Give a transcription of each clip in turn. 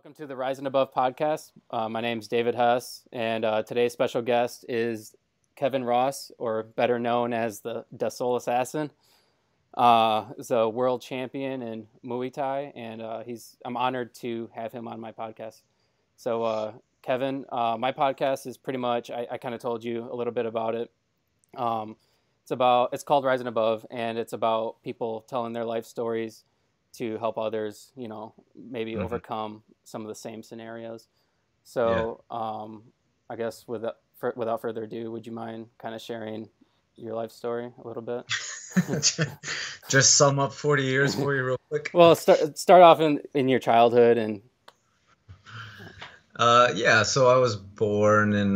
Welcome to the Rise and Above podcast. My name's David Huss, and today's special guest is Kevin Ross, or better known as the Soul Assassin. He's a world champion in Muay Thai, and I'm honored to have him on my podcast. So, Kevin, my podcast is pretty much, I kind of told you a little bit about it. It's called Rise and Above, and it's about people telling their life stories to help others, maybe overcome some of the same scenarios. So, I guess without further ado, would you mind kind of sharing your life story a little bit? Just sum up 40 years for you real quick. Well, start off in your childhood and. So I was born in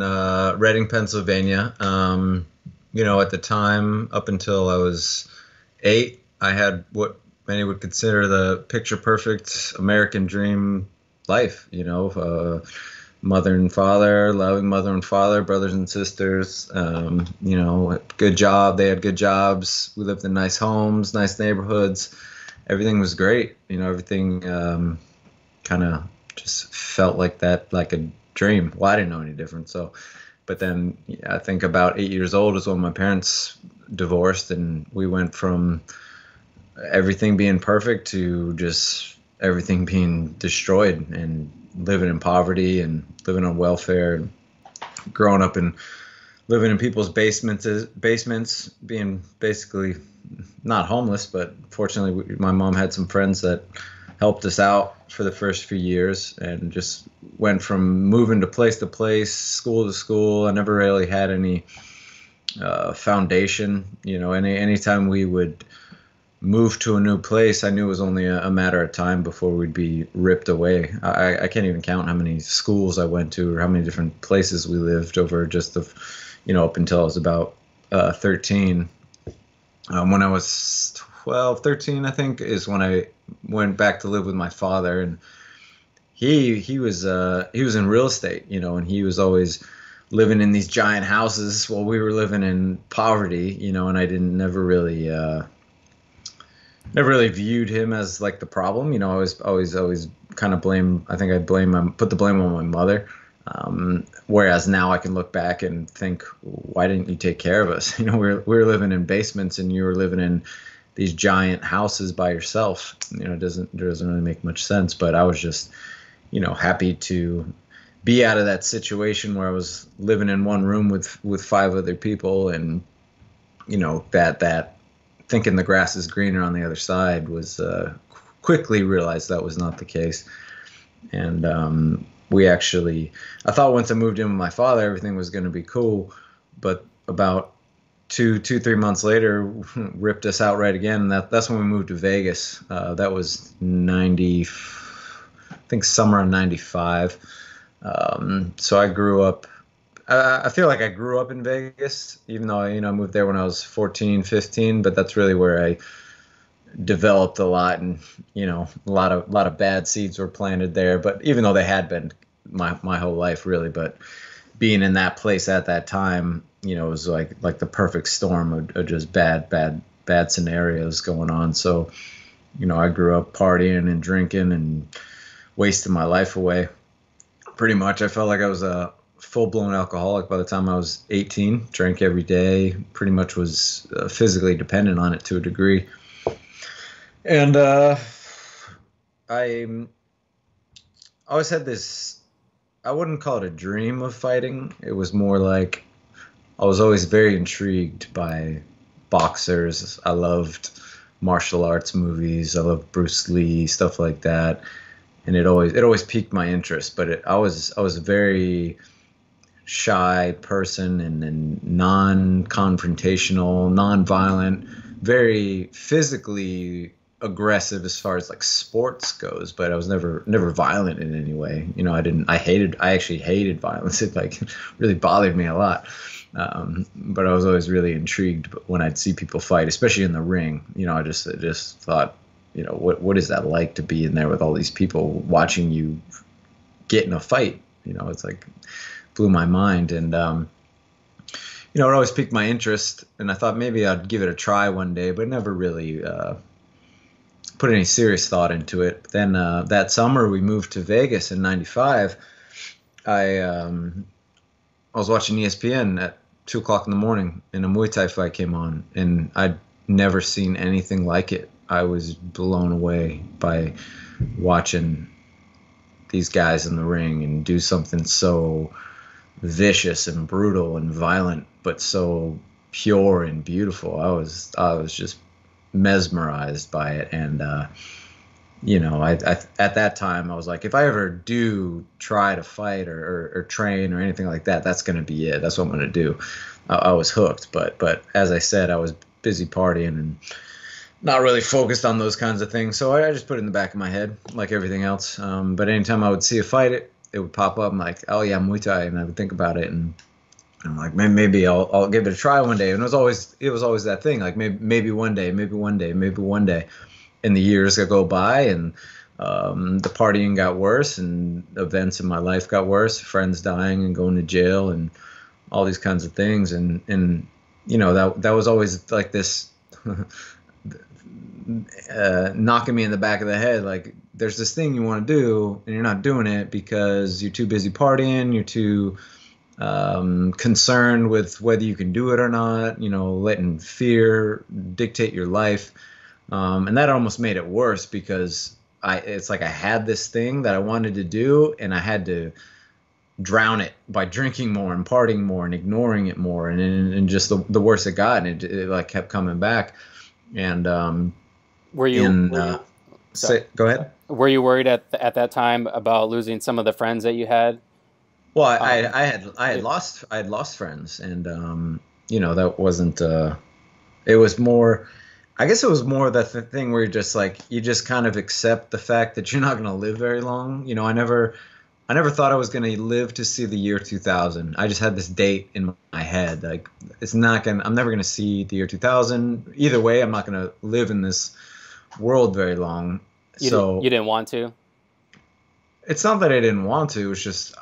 Reading, Pennsylvania. At the time, up until I was 8, I had what many would consider the picture perfect American dream life, mother and father, loving mother and father, brothers and sisters, good job. They had good jobs. We lived in nice homes, nice neighborhoods. Everything was great. Everything kind of just felt like that, like a dream. Well, I didn't know any different. But then I think about 8 years old is when my parents divorced, and we went from everything being perfect to just everything being destroyed and living in poverty and living on welfare and growing up and living in people's basements, being basically not homeless, but fortunately my mom had some friends that helped us out for the first few years, and just went from moving to place, school to school. I never really had any foundation. Anytime we would move to a new place, I knew it was only a matter of time before we'd be ripped away. I can't even count how many schools I went to or how many different places we lived over just up until I was about 13. When I was 12, 13, I think, is when I went back to live with my father, and he was in real estate, and he was always living in these giant houses while we were living in poverty, and I never really viewed him as like the problem. I was always kind of put the blame on my mother. Whereas now I can look back and think, why didn't you take care of us? We were living in basements and you were living in these giant houses by yourself. It doesn't really make much sense, but I was just, happy to be out of that situation where I was living in one room with 5 other people, and, that thinking the grass is greener on the other side was quickly realized that was not the case. And I thought once I moved in with my father, everything was going to be cool. But about 3 months later, ripped us outright again. That's when we moved to Vegas. That was summer of 95. So I grew up. I feel like I grew up in Vegas, even though I moved there when I was 14, 15. But that's really where I developed a lot, and a lot of bad seeds were planted there. But even though they had been my whole life, really, but being in that place at that time, it was like the perfect storm of just bad scenarios going on. So, I grew up partying and drinking and wasting my life away. Pretty much, I felt like I was a full-blown alcoholic by the time I was 18. Drank every day, pretty much was physically dependent on it to a degree. And I always had this, I wouldn't call it a dream of fighting. It was more like I was always very intrigued by boxers. I loved martial arts movies. I loved Bruce Lee, stuff like that. And it always piqued my interest. But I was a very shy person and non-confrontational, non-violent, very physically aggressive as far as like sports goes, but I was never violent in any way. I actually hated violence. It really bothered me a lot. But I was always really intrigued when I'd see people fight, especially in the ring. I just thought, what is that like to be in there with all these people watching you get in a fight? It's like blew my mind. And it always piqued my interest, and I thought maybe I'd give it a try one day, but never really put any serious thought into it. But then that summer we moved to Vegas in '95. I was watching ESPN at 2 o'clock in the morning, and a Muay Thai fight came on, and I'd never seen anything like it. I was blown away by watching these guys in the ring and do something so vicious and brutal and violent, but so pure and beautiful. I was just mesmerized by it, and I at that time I was like, if I ever do try to fight or train or anything like that, that's going to be it. That's what I'm going to do. I was hooked, but as I said, I was busy partying and not really focused on those kinds of things. So I just put it in the back of my head, like everything else. But anytime I would see a fight, it would pop up. I'm like, oh yeah, Muay Thai, and I would think about it, and I'm like, maybe I'll give it a try one day. And it was always that thing, like maybe one day, maybe one day, maybe one day. And the years go by, and the partying got worse, and events in my life got worse, friends dying and going to jail and all these kinds of things. And that was always like this knocking me in the back of the head, like, there's this thing you want to do and you're not doing it because you're too busy partying, you're too concerned with whether you can do it or not, letting fear dictate your life. And that almost made it worse because it's like I had this thing that I wanted to do, and I had to drown it by drinking more and partying more and ignoring it more. And just the worse it got, and it like kept coming back. And go ahead. Were you worried at that time about losing some of the friends that you had? Well, I had lost friends, and that wasn't. It was more. I guess it was more that thing where you just kind of accept the fact that you're not going to live very long. I never thought I was going to live to see the year 2000. I just had this date in my head. Like, I'm never going to see the year 2000. Either way, I'm not going to live in this world very long. You didn't want to? It's not that I didn't want to. It's just,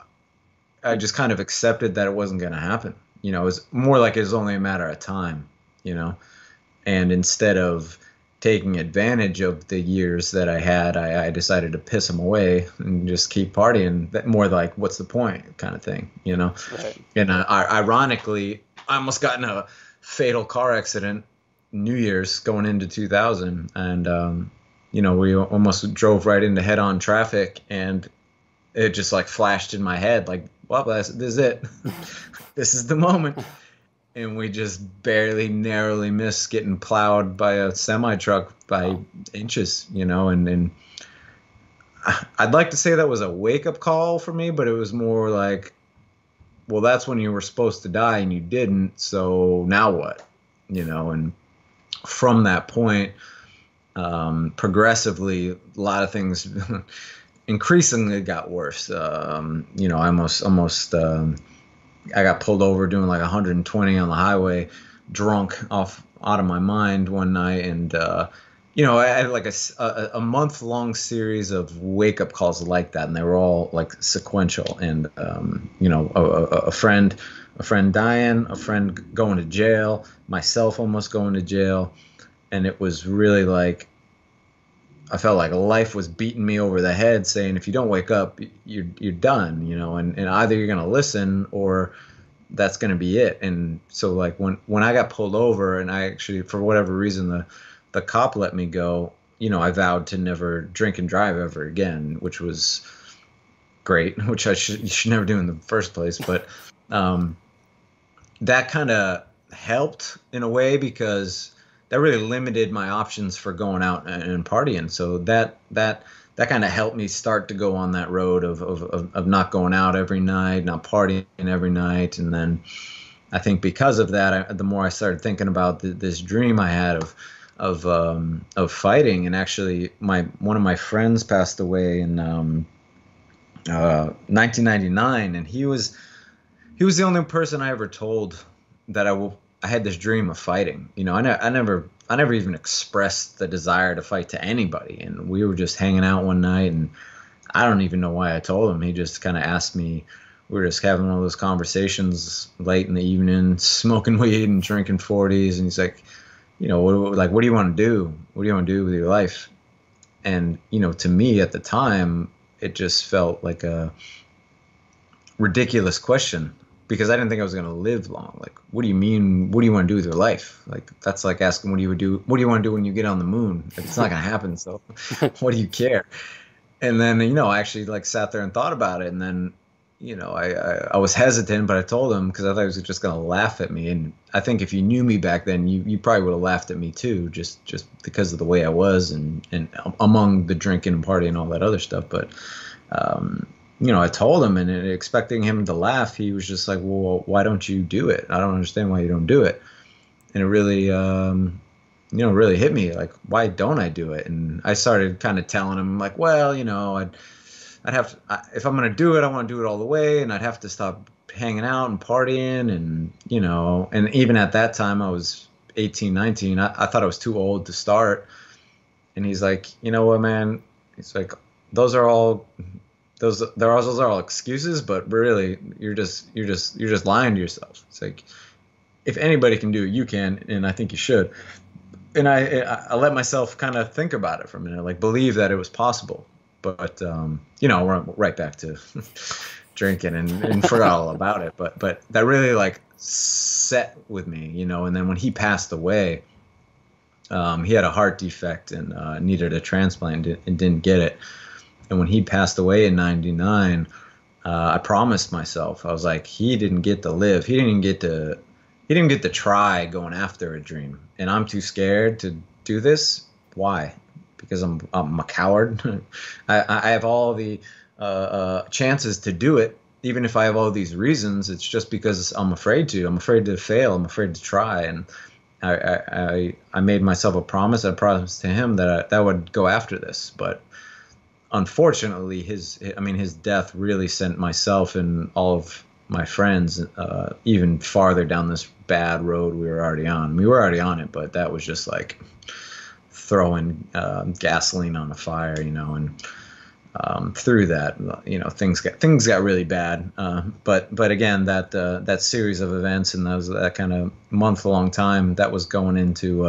I just kind of accepted that it wasn't going to happen. It was more like it was only a matter of time, And instead of taking advantage of the years that I had, I decided to piss them away and just keep partying. That more like, what's the point kind of thing, Right. And ironically, I almost got in a fatal car accident New Year's going into 2000. And, we almost drove right into head-on traffic, and it just like flashed in my head like, well, this is it. This is the moment. And we just barely, narrowly missed getting plowed by a semi-truck by inches, and I'd like to say that was a wake-up call for me, but it was more like, well, that's when you were supposed to die and you didn't, so now what? And from that point, progressively, a lot of things increasingly got worse. I got pulled over doing like 120 on the highway, drunk out of my mind one night. And, I had like a month-long series of wake-up calls like that, and they were all like sequential. And, a friend dying, a friend going to jail, myself almost going to jail. And it was really like, I felt like life was beating me over the head, saying, if you don't wake up, you're done, and either you're going to listen or that's going to be it. And so like when I got pulled over, and I actually, for whatever reason, the cop let me go, I vowed to never drink and drive ever again, which was great, which you should never do in the first place. But that kind of helped in a way, because that really limited my options for going out and partying. So that kind of helped me start to go on that road of not going out every night, not partying every night. And then I think because of that, the more I started thinking about this dream I had of fighting. And actually, one of my friends passed away in 1999, and he was the only person I ever told that I had this dream of fighting. I never even expressed the desire to fight to anybody. And we were just hanging out one night, and I don't even know why I told him. He just kind of asked me. We were just having one of those conversations late in the evening, smoking weed and drinking 40s. And he's like, what do you want to do? What do you want to do with your life? And, to me at the time, it just felt like a ridiculous question because I didn't think I was going to live long. Like, what do you mean? What do you want to do with your life? Like, that's like asking what do you do? What do you want to do when you get on the moon? Like, it's not going to happen. So what do you care? And then, I actually like sat there and thought about it. And then, I was hesitant, but I told him because I thought he was just going to laugh at me. And I think if you knew me back then, you probably would have laughed at me too, just because of the way I was and among the drinking and partying and all that other stuff. But, I told him and expecting him to laugh, he was just like, well, why don't you do it? I don't understand why you don't do it. And it really, really hit me like, why don't I do it? And I started kind of telling him like, well, I'd have to, if I'm going to do it, I want to do it all the way. And I'd have to stop hanging out and partying. And, and even at that time I was 18, 19, I thought I was too old to start. And he's like, you know what, man, he's like, those are all excuses, but really you're just lying to yourself. It's like, if anybody can do it, you can. And I think you should. And I let myself kind of think about it for a minute, like believe that it was possible. But we're right back to drinking and forgot all about it. But that really like set with me, And then when he passed away, he had a heart defect and needed a transplant and didn't get it. And when he passed away in '99, I promised myself, I was like, he didn't get to live. He didn't get to try going after a dream. And I'm too scared to do this. Why? Because I'm a coward. I have all the chances to do it. Even if I have all these reasons, it's just because I'm afraid to. I'm afraid to fail. I'm afraid to try. And I made myself a promise. I promised to him that I would go after this. But unfortunately, his death really sent myself and all of my friends even farther down this bad road we were already on. We were already on it, but that was just like throwing gasoline on the fire, and through that, things got really bad. But again, that series of events and that kind of month-long time that was going into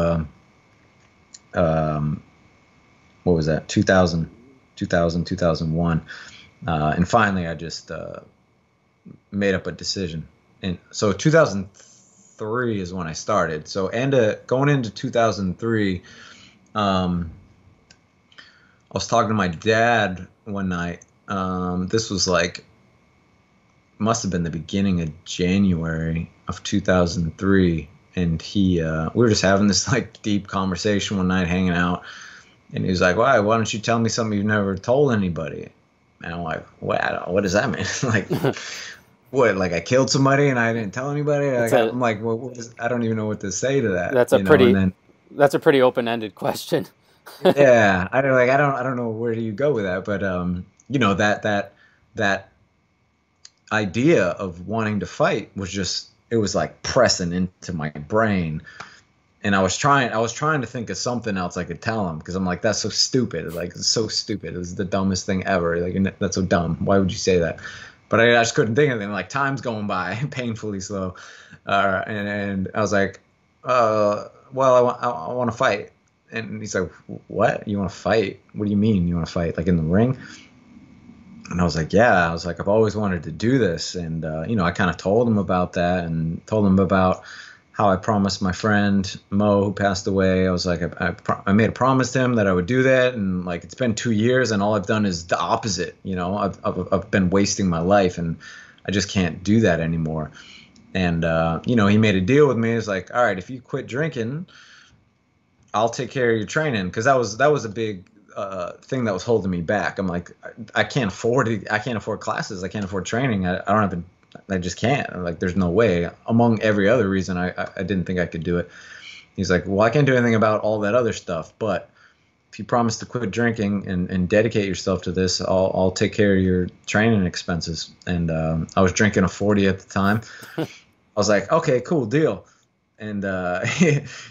what was that? 2001, and finally I just made up a decision. And so 2003 is when I started. So going into 2003. I was talking to my dad one night. This was must have been the beginning of January of 2003. And we were just having this deep conversation one night hanging out. And he was like, why don't you tell me something you've never told anybody? And I'm like, what does that mean? What, I killed somebody and I didn't tell anybody? I'm like, well, I don't even know what to say to that. That's a pretty open-ended question. Yeah, I don't know where do you go with that, but that idea of wanting to fight was just, it was pressing into my brain, and I was trying to think of something else I could tell him, because I'm like, that's so stupid, it's so stupid, it's the dumbest thing ever, that's so dumb, why would you say that? But I just couldn't think of anything. Time's going by painfully slow, and I was like, well, I want to fight. And he's like, what? You want to fight? What do you mean you want to fight? In the ring? And I was like, yeah. I was like, I've always wanted to do this. And, I kind of told him about that and told him about how I promised my friend Mo, who passed away. I was like, I made a promise to him that I would do that. And it's been 2 years and all I've done is the opposite. I've been wasting my life and I just can't do that anymore. And, he made a deal with me. It's like, all right, if you quit drinking, I'll take care of your training. Because that was a big thing that was holding me back. I'm like, I can't afford classes. I can't afford training. I just can't. There's no way. Among every other reason, I didn't think I could do it. He's like, well, I can't do anything about all that other stuff. But if you promise to quit drinking and dedicate yourself to this, I'll take care of your training expenses. And I was drinking a 40 at the time. I was like, okay, cool, deal. And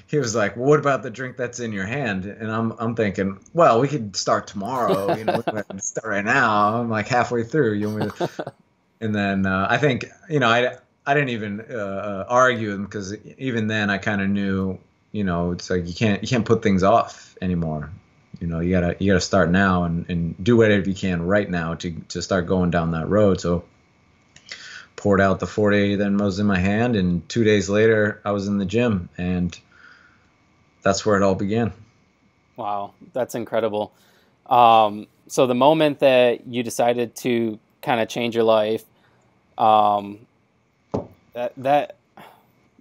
he was like, well, what about the drink that's in your hand? And I'm thinking, well, we could start tomorrow. We can start right now. I'm halfway through. You want me to? And then I think, I didn't even argue with him, because even then I kind of knew, it's like you can't put things off anymore. You gotta start now and do whatever you can right now to start going down that road. So poured out the 40 that was in my hand, and 2 days later I was in the gym, and that's where it all began. Wow, that's incredible. So the moment that you decided to kind of change your life, um, that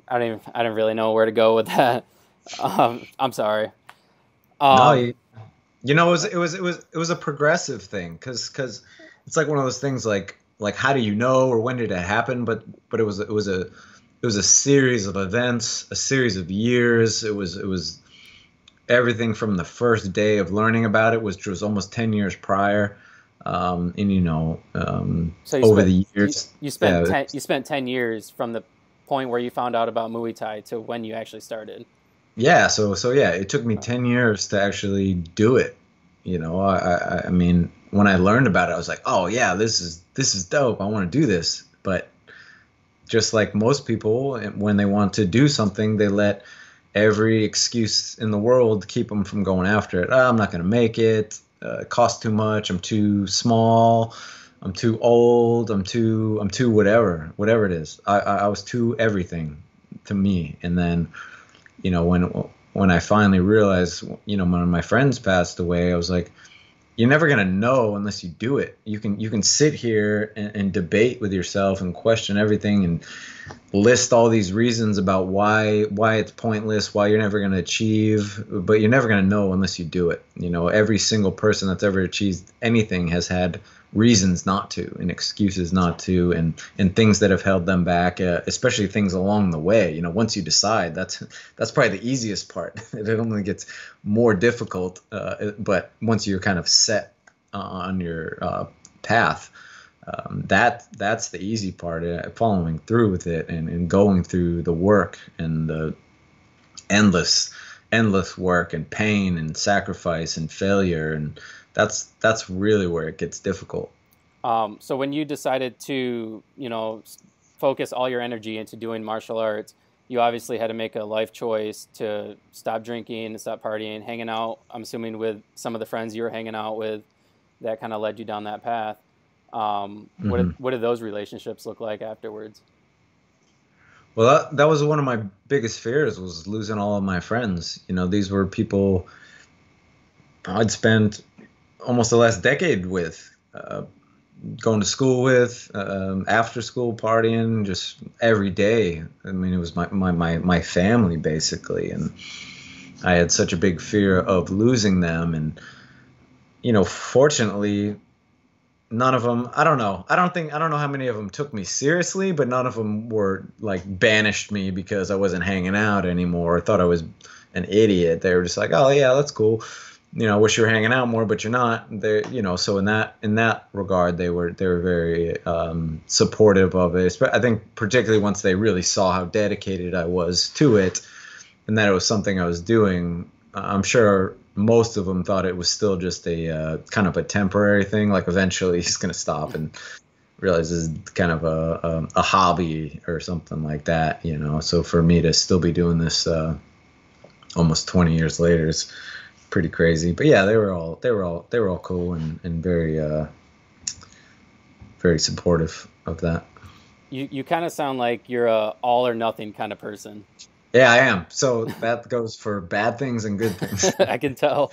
I don't really know where to go with that. I'm sorry. No, Um, it was a progressive thing, because it's like one of those things, like how do you know, or when did it happen? But it was a series of events, a series of years. It was everything from the first day of learning about it, which was almost 10 years prior, and so over the years, yeah. you spent 10 years from the point where you found out about Muay Thai to when you actually started. Yeah, so yeah, it took me 10 years to actually do it. I mean, when I learned about it, I was like, "Oh yeah, this is dope. I want to do this." But just like most people, when they want to do something, they let every excuse in the world keep them from going after it. "Oh, I'm not going to make it. It costs too much. I'm too small. I'm too old. I'm too whatever it is. I was too everything to me." And then when I finally realized, one of my friends passed away, I was like, you're never gonna know unless you do it. You can sit here and debate with yourself and question everything and list all these reasons about why it's pointless, why you're never gonna achieve, but you're never gonna know unless you do it. Every single person that's ever achieved anything has had reasons not to, and excuses not to, and things that have held them back, especially things along the way. Once you decide, that's probably the easiest part. It only gets more difficult, but once you're kind of set on your path, that's the easy part, following through with it, and going through the work, and the endless work and pain and sacrifice and failure, and that's really where it gets difficult. So when you decided to, focus all your energy into doing martial arts, you obviously had to make a life choice to stop drinking and stop partying, hanging out. I'm assuming with some of the friends you were hanging out with, that kind of led you down that path. Hmm. What did those relationships look like afterwards? Well, that was one of my biggest fears, was losing all of my friends. These were people I'd spent almost the last decade with, going to school with, after school partying, just every day. I mean, it was my family basically, and I had such a big fear of losing them. And fortunately, none of them. I don't know. I don't know how many of them took me seriously, but none of them were like banished me because I wasn't hanging out anymore, or thought I was an idiot. They were just like, "Oh yeah, that's cool. I wish you were hanging out more, but you're not." So in that regard, they were very supportive of it. I think particularly once they really saw how dedicated I was to it, and that it was something I was doing. I'm sure most of them thought it was still just a kind of a temporary thing. Like eventually he's going to stop and realize this is kind of a hobby or something like that. So for me to still be doing this almost 20 years later is pretty crazy. But yeah, they were all cool, and very very supportive of that. You kind of sound like you're a all or nothing kind of person. Yeah, I am. So that goes for bad things and good things. I can tell.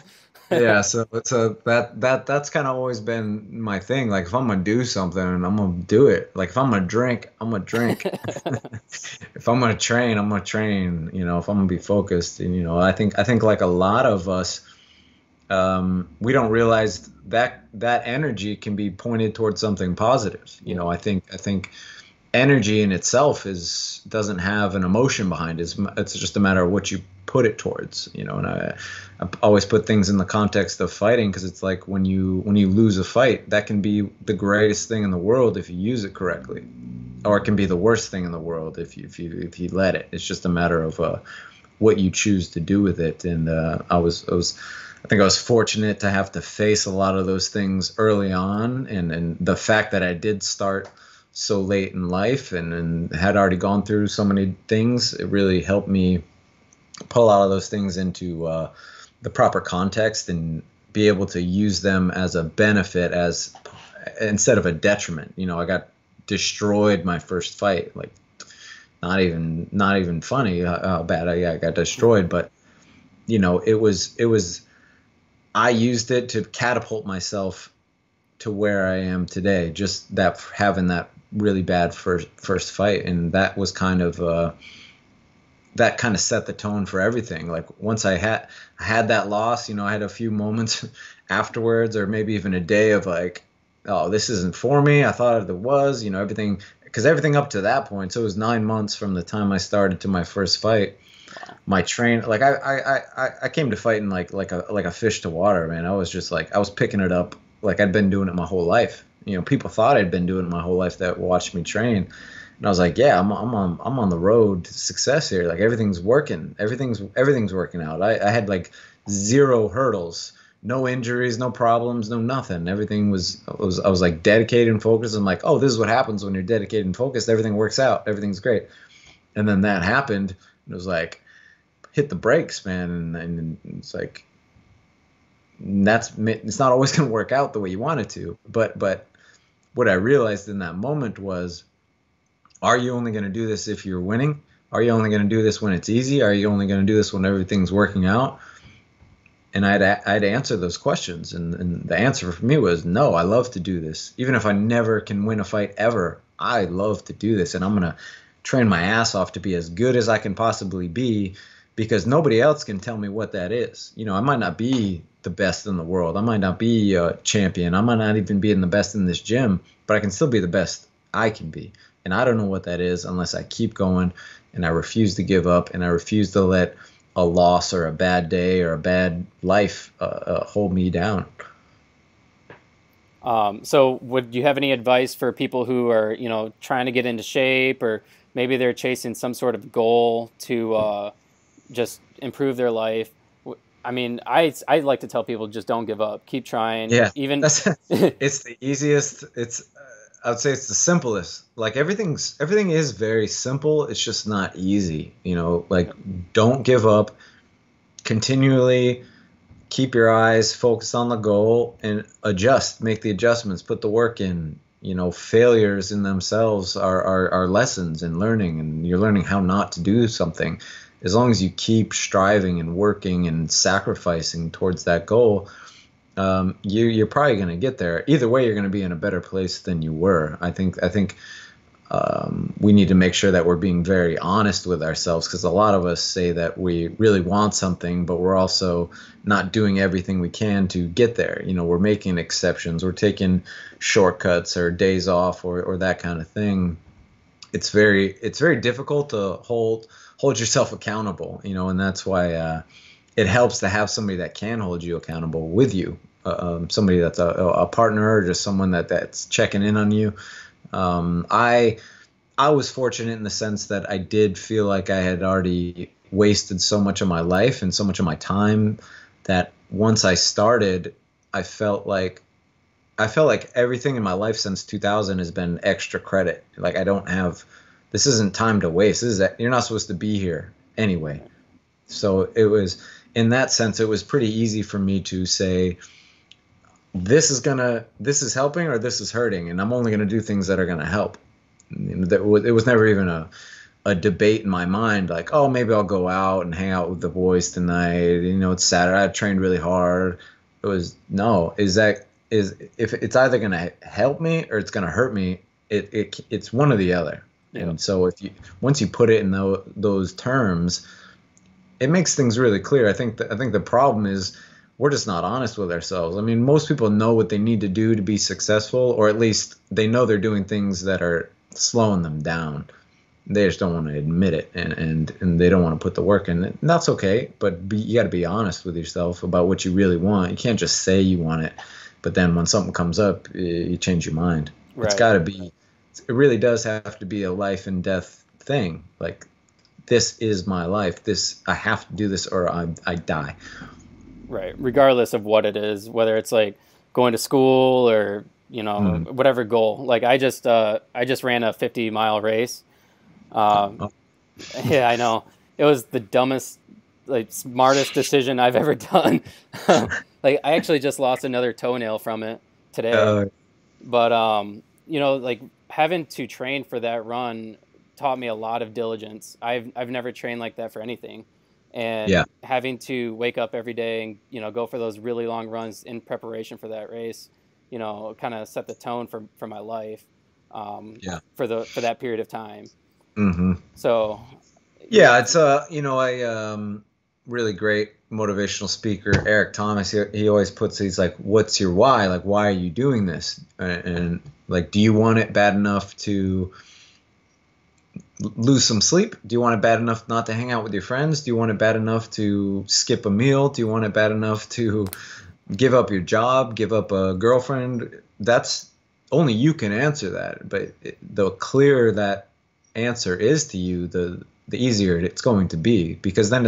Yeah, so that's kind of always been my thing. Like if I'm gonna do something, I'm gonna do it. Like if I'm gonna drink, I'm gonna drink. If I'm gonna train, I'm gonna train. If I'm gonna be focused, and I think like a lot of us, we don't realize that energy can be pointed towards something positive. Yeah. I think energy in itself doesn't have an emotion behind it. It's just a matter of what you put it towards. And I always put things in the context of fighting, because it's like when you lose a fight, that can be the greatest thing in the world if you use it correctly, or it can be the worst thing in the world if you let it. It's just a matter of what you choose to do with it. And I think I was fortunate to have to face a lot of those things early on, and the fact that I did start so late in life, and had already gone through so many things, it really helped me pull out of those things into the proper context, and be able to use them as a benefit, as instead of a detriment. You know, I got destroyed my first fight, like not even funny how bad I got destroyed, but you know, it was I used it to catapult myself to where I am today, just that having that really bad first fight. And that was kind of that kind of set the tone for everything. Like once I had that loss, you know, I had a few moments afterwards, or maybe even a day of like, oh, this isn't for me. I thought it was, you know, everything, because everything up to that point, so it was 9 months from the time I started to my first fight. My train, like I came to fighting like a fish to water, man. I was just like, I was picking it up like I'd been doing it my whole life. You know, people thought I'd been doing it my whole life that watched me train, and I was like, yeah, I'm on the road to success here. Like everything's working, everything's working out. I had like zero hurdles, no injuries, no problems, no nothing. Everything I was like dedicated and focused. I'm like, oh, this is what happens when you're dedicated and focused. Everything works out. Everything's great. And then that happened. And it was like, hit the brakes, man. And it's like, it's not always going to work out the way you want it to. But what I realized in that moment was, are you only going to do this if you're winning? Are you only going to do this when it's easy? Are you only going to do this when everything's working out? And I'd answer those questions. And the answer for me was, no, I love to do this. Even if I never can win a fight ever, I love to do this. And I'm going to train my ass off to be as good as I can possibly be, because nobody else can tell me what that is. You know, I might not be the best in the world. I might not be a champion. I might not even be the best in this gym, but I can still be the best I can be. And I don't know what that is unless I keep going, and I refuse to give up, and I refuse to let a loss or a bad day or a bad life hold me down. So would you have any advice for people who are, you know, trying to get into shape, or maybe they're chasing some sort of goal to just improve their life? I mean, I like to tell people, just don't give up. Keep trying. Yeah, Even it's the easiest. I would say it's the simplest. Like everything is very simple. It's just not easy. You know, like don't give up. Continually keep your eyes focused on the goal and adjust. Make the adjustments. Put the work in. You know, failures in themselves are lessons in learning, and you're learning how not to do something. As long as you keep striving and working and sacrificing towards that goal, you're probably going to get there. Either way, you're going to be in a better place than you were. I think we need to make sure that we're being very honest with ourselves, because a lot of us say that we really want something, but we're also not doing everything we can to get there. You know, we're making exceptions. We're taking shortcuts or days off or that kind of thing. It's very difficult to hold yourself accountable, you know, and that's why it helps to have somebody that can hold you accountable with you, somebody that's a partner, or just someone that's checking in on you. I was fortunate in the sense that I did feel like I had already wasted so much of my life and so much of my time that once I started, I felt like everything in my life since 2000 has been extra credit. Like this isn't time to waste. You're not supposed to be here anyway. So it was, in that sense, it was pretty easy for me to say, this is helping or this is hurting, and I'm only going to do things that are going to help. It was never even a debate in my mind, like, oh, maybe I'll go out and hang out with the boys tonight. You know, it's Saturday. I trained really hard. It was, no, if it's either going to help me or it's going to hurt me, it's one or the other. Yeah. And so once you put it in those terms, it makes things really clear. I think the problem is we're just not honest with ourselves. I mean, most people know what they need to do to be successful, or at least they know they're doing things that are slowing them down. They just don't want to admit it, and they don't want to put the work in. And that's okay, but you got to be honest with yourself about what you really want. You can't just say you want it, but then when something comes up, you change your mind. Right. It's got to be. It really does have to be a life and death thing. Like, this is my life. I have to do this or I die. Right. Regardless of what it is, whether it's like going to school or, you know, whatever goal. Like I just ran a 50-mile race. Yeah, I know. It was the dumbest, like smartest decision I've ever done. Like I actually just lost another toenail from it today. Uh, But you know, like having to train for that run taught me a lot of diligence. I've never trained like that for anything. yeah. And having to wake up every day and, you know, go for those really long runs in preparation for that race, you know, kind of set the tone for my life Yeah. for that period of time. Hmm. So, yeah, Yeah, it's I really great motivational speaker Eric Thomas. He always puts he's like, "What's your why? Like, why are you doing this? And like, do you want it bad enough to lose some sleep? Do you want it bad enough not to hang out with your friends? Do you want it bad enough to skip a meal? Do you want it bad enough to give up your job, give up a girlfriend? That's only you can answer that. But the clearer that answer is to you, the easier it's going to be, because then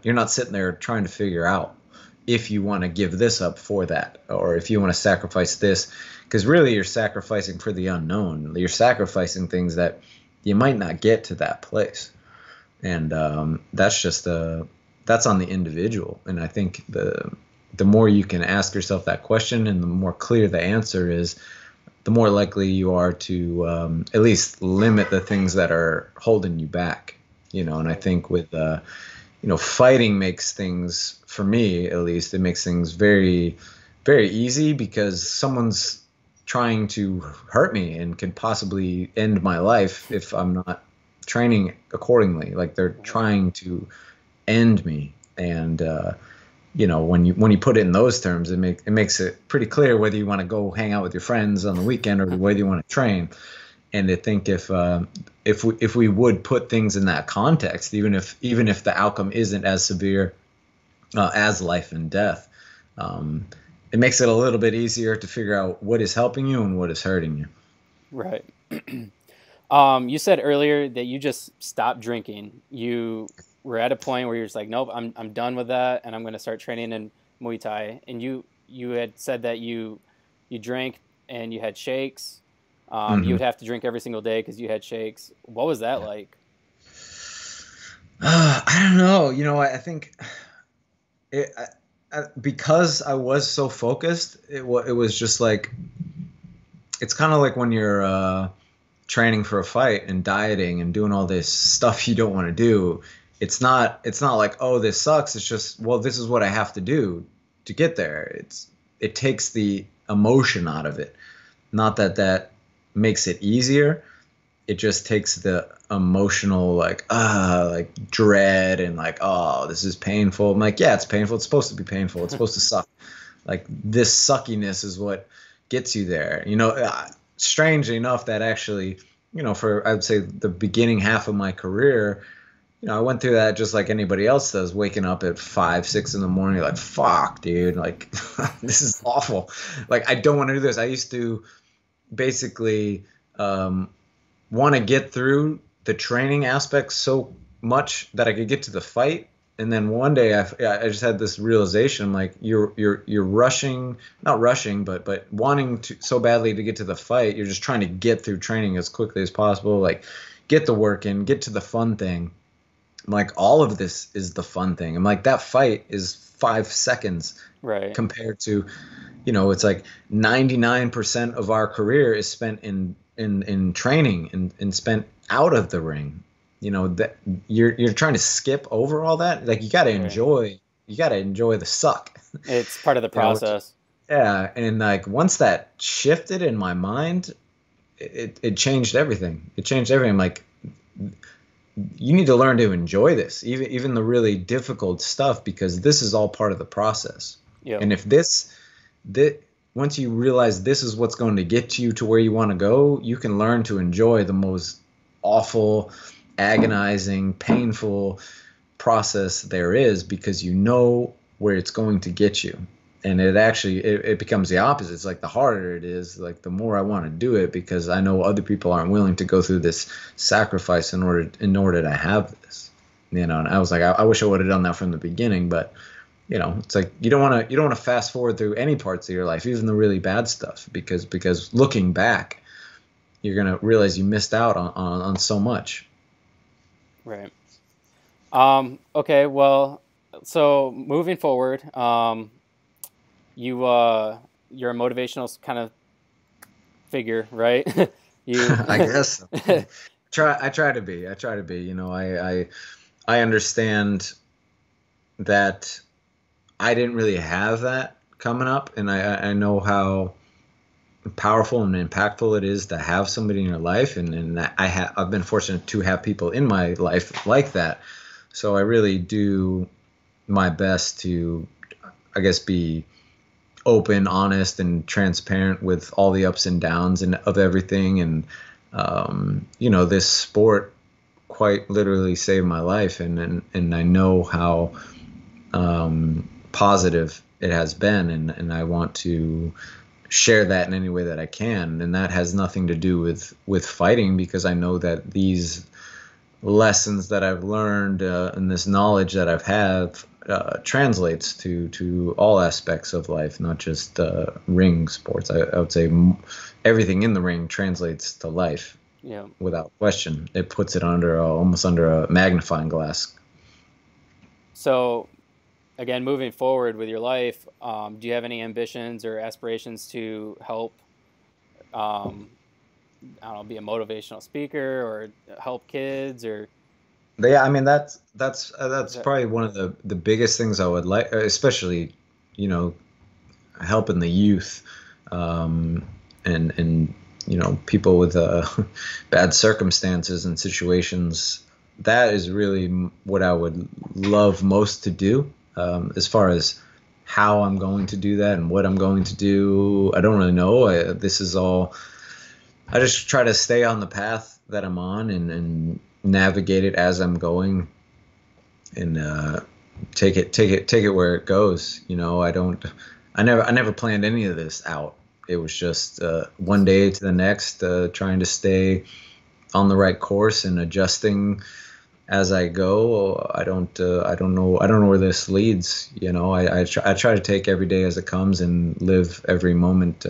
you're not sitting there trying to figure out if you want to give this up for that, or if you want to sacrifice this, because really you're sacrificing for the unknown. You're sacrificing things that you might not get to that place, and that's on the individual. And I think the more you can ask yourself that question and the more clear the answer is, the more likely you are to at least limit the things that are holding you back. And I think with fighting makes things, for me at least, it makes things very, very easy, because someone's trying to hurt me and could possibly end my life if I'm not training accordingly. Like, they're trying to end me. And when you put it in those terms, it makes it pretty clear whether you want to go hang out with your friends on the weekend or whether you want to train. And I think if we would put things in that context, even if the outcome isn't as severe as life and death, it makes it a little bit easier to figure out what is helping you and what is hurting you. right. You said earlier that you just stopped drinking. You were at a point where you're just like, nope, I'm done with that, and I'm going to start training in Muay Thai. And you had said that you drank and you had shakes. You Hmm. would have to drink every single day because you had shakes. What was that like? I don't know. I think because I was so focused, it was just like, it's kind of like when you're training for a fight and dieting and doing all this stuff you don't want to do. It's not like, oh, this sucks. It's just, well, this is what I have to do to get there. It takes the emotion out of it. Not that makes it easier. It just takes the emotional, like dread and like, oh, this is painful. I'm like, yeah, it's painful. It's supposed to be painful. It's supposed to suck. Like, this suckiness is what gets you there. Strangely enough, that actually, for, I'd say, the beginning half of my career, I went through that just like anybody else does, waking up at 5, 6 in the morning, like, fuck, dude, like, this is awful. Like, I don't want to do this. I used to basically want to get through the training aspect so much that I could get to the fight. And then one day I just had this realization. I'm like, you're rushing, not rushing, but wanting to so badly to get to the fight. You're just trying to get through training as quickly as possible. Like, get the work in, get to the fun thing. I'm like, all of this is the fun thing. I'm like, that fight is 5 seconds Right. compared to, it's like 99% of our career is spent in training and spent out of the ring. That you're trying to skip over all that. Like, you got to Right. enjoy the suck. It's part of the process. Yeah. And like, once that shifted in my mind, it changed everything. It changed everything. I'm like, you need to learn to enjoy this, even the really difficult stuff, because this is all part of the process. Yep. And if that once you realize this is what's going to get you to where you want to go, you can learn to enjoy the most awful, agonizing, painful process there is, because you know where it's going to get you. And it becomes the opposite. It's like, the harder it is, like, the more I want to do it, because I know other people aren't willing to go through this sacrifice in order to have this. And I was like, I wish I would have done that from the beginning. But it's like, you don't want to fast forward through any parts of your life, even the really bad stuff, because looking back, you're gonna realize you missed out on so much. Right. Okay. Well, so moving forward, you're a motivational kind of figure, right? You I guess I try to be. I try to be. I understand that I didn't really have that coming up, and I know how powerful and impactful it is to have somebody in your life, and I've been fortunate to have people in my life like that. So I really do my best to, I guess, be open, honest, and transparent with all the ups and downs and of everything. And this sport quite literally saved my life, and I know how positive it has been, and I want to share that in any way that I can. And that has nothing to do with fighting, because I know that these lessons that I've learned and this knowledge that I've had translates to all aspects of life, not just ring sports. I would say everything in the ring translates to life. Yeah. Without question. It puts it almost under a magnifying glass. So, again, moving forward with your life, do you have any ambitions or aspirations to help, I don't know, be a motivational speaker or help kids or? Yeah, I mean that's probably one of the biggest things I would like, especially, helping the youth, and people with bad circumstances and situations. That is really what I would love most to do. As far as how I'm going to do that and what I'm going to do, I don't really know. This is all. I just try to stay on the path that I'm on and navigate it as I'm going, and take it where it goes. I never planned any of this out. It was just one day to the next, trying to stay on the right course and adjusting as I go. I don't know where this leads. I try to take every day as it comes and live every moment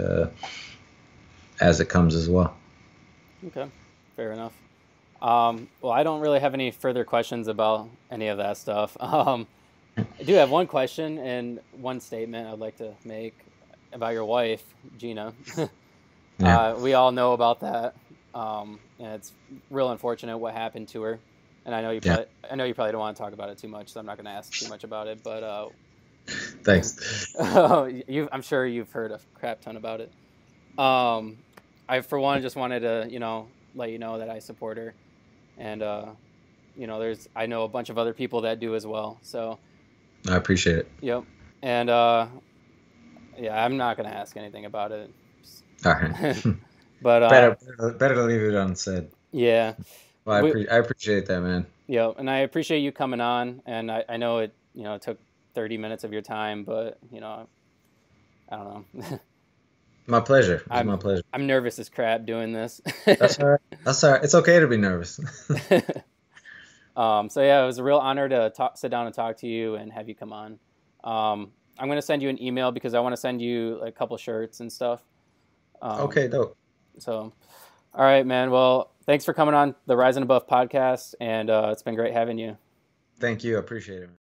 as it comes as well. Okay, fair enough. Well, I don't really have any further questions about any of that stuff. I do have one question and one statement I'd like to make about your wife, Gina. Yeah. We all know about that, and it's real unfortunate what happened to her. And I know you Yeah. probably don't want to talk about it too much, so I'm not going to ask too much about it. But Thanks. I'm sure you've heard a crap ton about it. I, for one, just wanted to, let you know that I support her, and I know a bunch of other people that do as well. So I appreciate it. yep, and yeah, I'm not gonna ask anything about it. All right. But better to leave it unsaid. yeah, Well, I appreciate that, man. yeah, and I appreciate you coming on. And I know it took 30 minutes of your time, but I don't know. My pleasure. It's my pleasure. I'm nervous as crap doing this. That's all right. That's all right. It's okay to be nervous. So yeah, it was a real honor to sit down and talk to you and have you come on. I'm going to send you an email because I want to send you a couple shirts and stuff. Okay, dope. So, all right, man. Well, thanks for coming on the Rise and Above podcast, and it's been great having you. Thank you. I appreciate it, man.